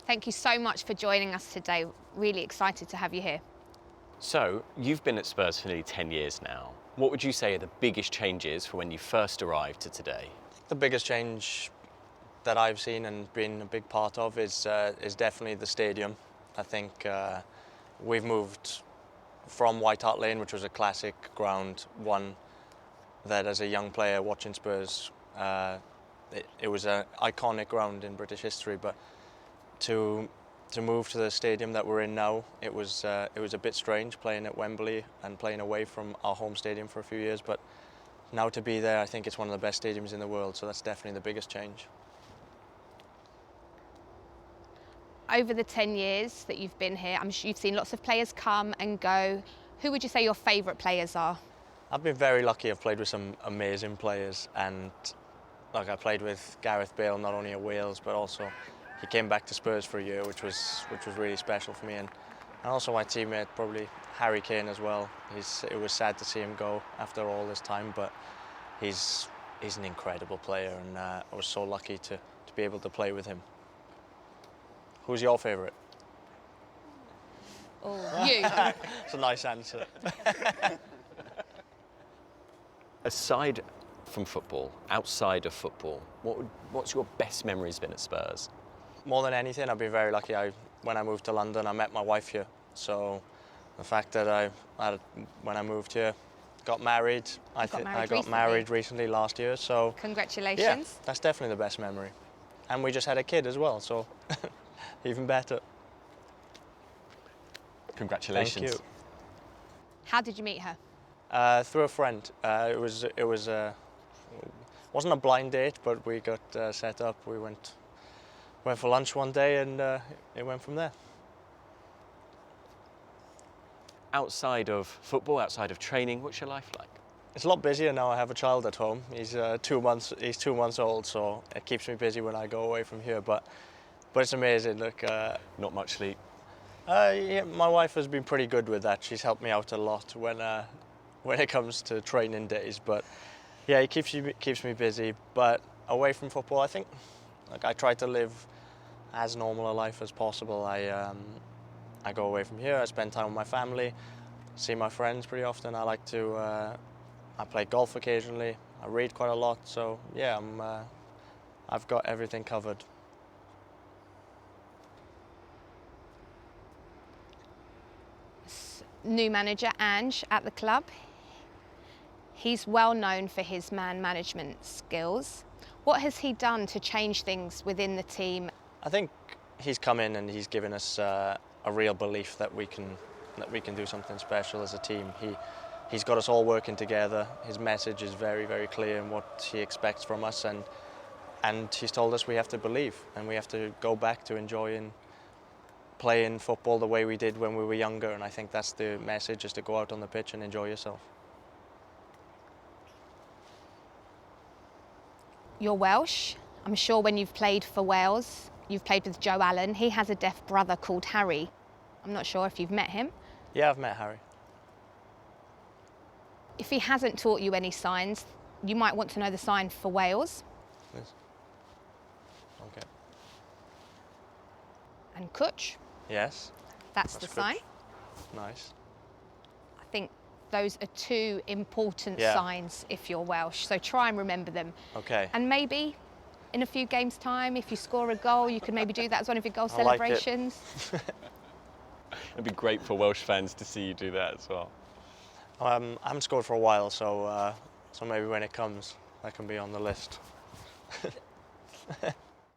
Thank you so much for joining us today. Really excited to have you here. So, you've been at Spurs for nearly 10 years now. What would you say are the biggest changes from when you first arrived to today? The biggest change that I've seen and been a big part of is definitely the stadium. I think we've moved from White Hart Lane, which was a classic ground, one that as a young player watching Spurs, it was an iconic ground in British history, but to move to the stadium that we're in now, it was a bit strange playing at Wembley and playing away from our home stadium for a few years, but now to be there, I think it's one of the best stadiums in the world, so that's definitely the biggest change. Over the 10 years that you've been here, I'm sure you've seen lots of players come and go. Who would you say your favourite players are? I've been very lucky. I've played with some amazing players, and like I played with Gareth Bale not only at Wales but also he came back to Spurs for a year, which was really special for me, and also my teammate, probably Harry Kane as well. It was sad to see him go after all this time, but he's an incredible player, and I was so lucky to be able to play with him. Who's your favourite? Oh, you. It's a nice answer. Aside from football, outside of football, what's your best memories been at Spurs? More than anything, I've been very lucky. When I moved to London, I met my wife here. So the fact that when I moved here, got married. I got married recently last year. So Congratulations. yeah, that's definitely the best memory. And we just had a kid as well, so even better. Congratulations. Thank you. How did you meet her? Through a friend. It wasn't a blind date, but we got set up. We went for lunch one day, and it went from there. Outside of football, outside of training, what's your life like? It's a lot busier now. I have a child at home. He's 2 months. He's 2 months old, so it keeps me busy when I go away from here. But it's amazing. Look, Not much sleep. yeah, my wife has been pretty good with that. She's helped me out a lot when it comes to training days. But yeah, it keeps me busy. But away from football, I think I try to live as normal a life as possible. I go away from here. I spend time with my family, see my friends pretty often. I play golf occasionally. I read quite a lot. So yeah, I've got everything covered. New manager Ange at the club. He's well known for his man management skills. What has he done to change things within the team? I think he's come in and he's given us a real belief that we can do something special as a team. He's got us all working together. His message is very, very clear in what he expects from us, and he's told us we have to believe and we have to go back to enjoying playing football the way we did when we were younger, and I think that's the message, is to go out on the pitch and enjoy yourself. You're Welsh. I'm sure when you've played for Wales, you've played with Joe Allen. He has a deaf brother called Harry. I'm not sure if you've met him. Yeah, I've met Harry. If he hasn't taught you any signs, you might want to know the sign for Wales. Yes. Okay. And Cooke, Yes. that's the Cooke. sign. Nice. I think those are two important Yeah. signs if you're Welsh, so try and remember them. Okay. And maybe in a few games' time, if you score a goal, you could maybe do that as one of your goal I like it. celebrations. It'd be great for Welsh fans to see you do that as well. I haven't scored for a while, so maybe when it comes, I can be on the list.